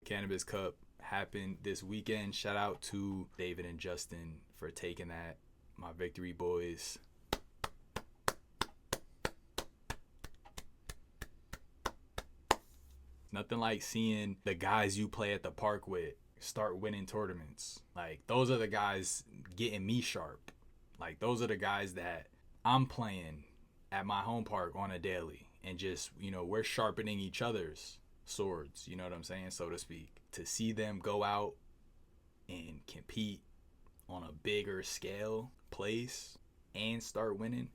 Cannabis Cup happened this weekend. Shout out to David and Justin for taking that. My victory boys. Nothing like seeing the guys you play at the park with start winning tournaments. Like, those are the guys getting me sharp. Like, those are the guys that I'm playing at my home park on a daily. And just, we're sharpening each other's swords, you know what I'm saying, so to speak. To see them go out and compete on a bigger scale place and start winning,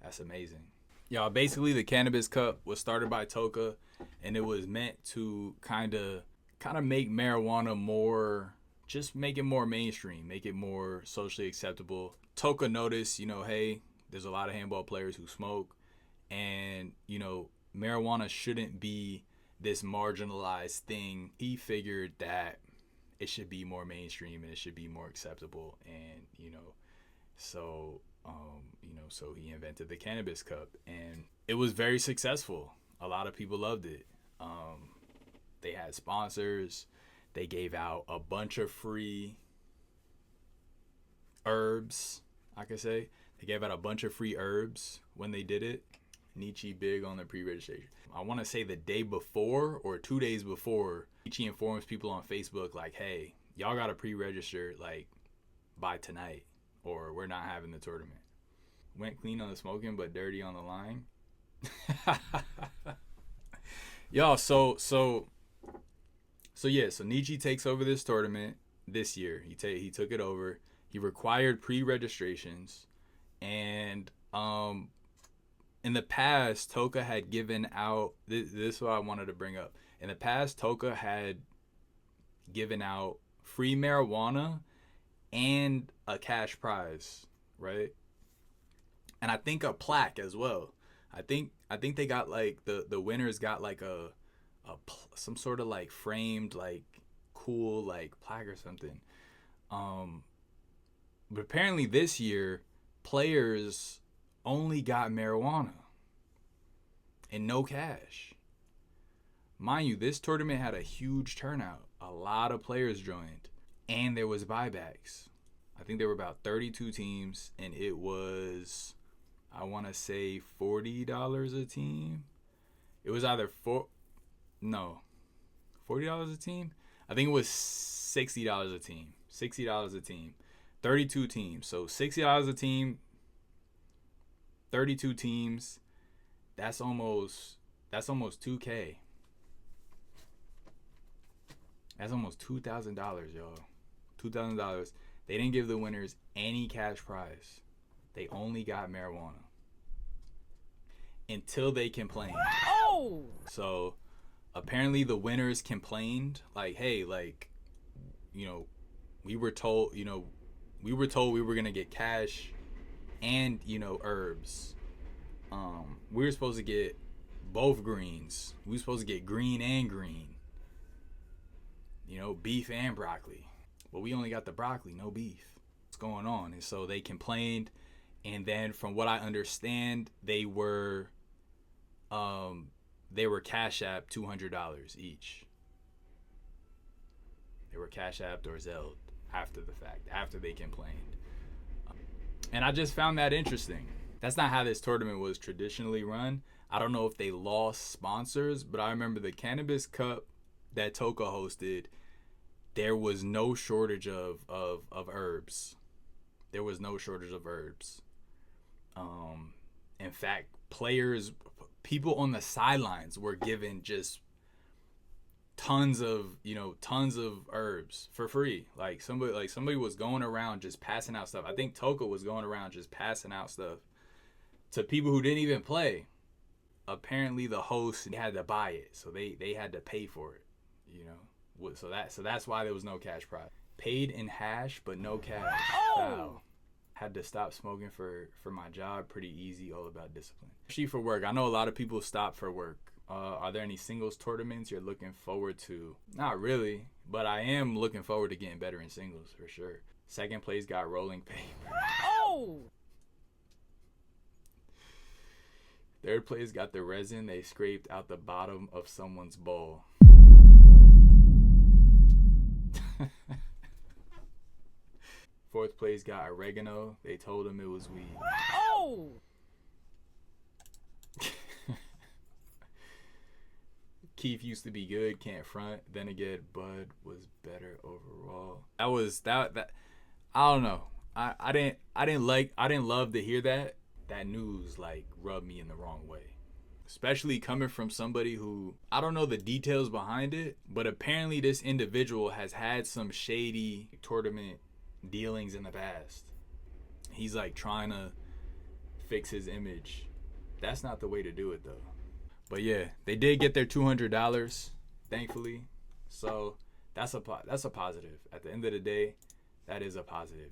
that's amazing. Y'all, basically the Cannabis Cup was started by Toka, and it was meant to kind of make marijuana more, just make it more mainstream, make it more socially acceptable. Toka noticed, hey, there's a lot of handball players who smoke, and, marijuana shouldn't be this marginalized thing. He figured that it should be more mainstream and it should be more acceptable, and, so he invented the Cannabis Cup, and it was very successful. A lot of people loved it. They had sponsors. They gave out a bunch of free herbs, I could say. They gave out a bunch of free herbs when they did it. Nietzsche big on the pre-registration. I want to say the day before or 2 days before, Nietzsche informs people on Facebook like, hey, y'all got to pre-register like by tonight or we're not having the tournament. Went clean on the smoking but dirty on the line. Y'all, so Nietzsche takes over this tournament this year. He took it over. He required pre-registrations, and in the past, Toka had given out, this is what I wanted to bring up. In the past, Toka had given out free marijuana and a cash prize, right? And I think a plaque as well. I think they got like, the winners got like some sort of like framed, like cool like plaque or something. But apparently this year, players only got marijuana and no cash. Mind you, this tournament had a huge turnout. A lot of players joined, and there was buybacks. I think there were about 32 teams, and it was, I want to say $40 a team. It was either $40 a team. I think it was $60 a team. $60 a team. 32 teams. So $60 a team. 32 teams. That's almost $2K. That's almost $2,000, y'all. $2,000. They didn't give the winners any cash prize. They only got marijuana. Until they complained. Oh! So apparently the winners complained, like, hey, like, we were told we were gonna get cash and herbs. We were supposed to get both greens. We were supposed to get green and green. Beef and broccoli. But we only got the broccoli, no beef. What's going on? And so they complained, and then from what I understand, they were Cash App $200 each. They were Cash Apped or Zelled after the fact, after they complained. And I just found that interesting. That's not how this tournament was traditionally run. I don't know if they lost sponsors, but I remember the Cannabis Cup that Toka hosted, there was no shortage of herbs. There was no shortage of herbs. In fact, people on the sidelines were given just tons of herbs for free. Like somebody was going around just passing out stuff. I think Toka was going around just passing out stuff to people who didn't even play. Apparently the host had to buy it, so they had to pay for it. So that's why there was no cash prize. Paid in hash, but no cash. Wow. Had to stop smoking for my job. Pretty easy, all about discipline. Actually, for work, I know a lot of people stop for work. Are there any singles tournaments you're looking forward to? Not really, but I am looking forward to getting better in singles for sure. Second place got rolling paper. Oh! Third place got the resin they scraped out the bottom of someone's bowl. place got oregano. They told him it was weed. Oh! Keith used to be good, can't front. Then again, Bud was better overall. That I don't know. I didn't love to hear that. That news like rubbed me in the wrong way. Especially coming from somebody who, I don't know the details behind it, but apparently this individual has had some shady tournament dealings in the past. He's like trying to fix his image. That's not the way to do it though. But yeah, they did get their $200, thankfully. So that's a positive. At the end of the day, that is a positive.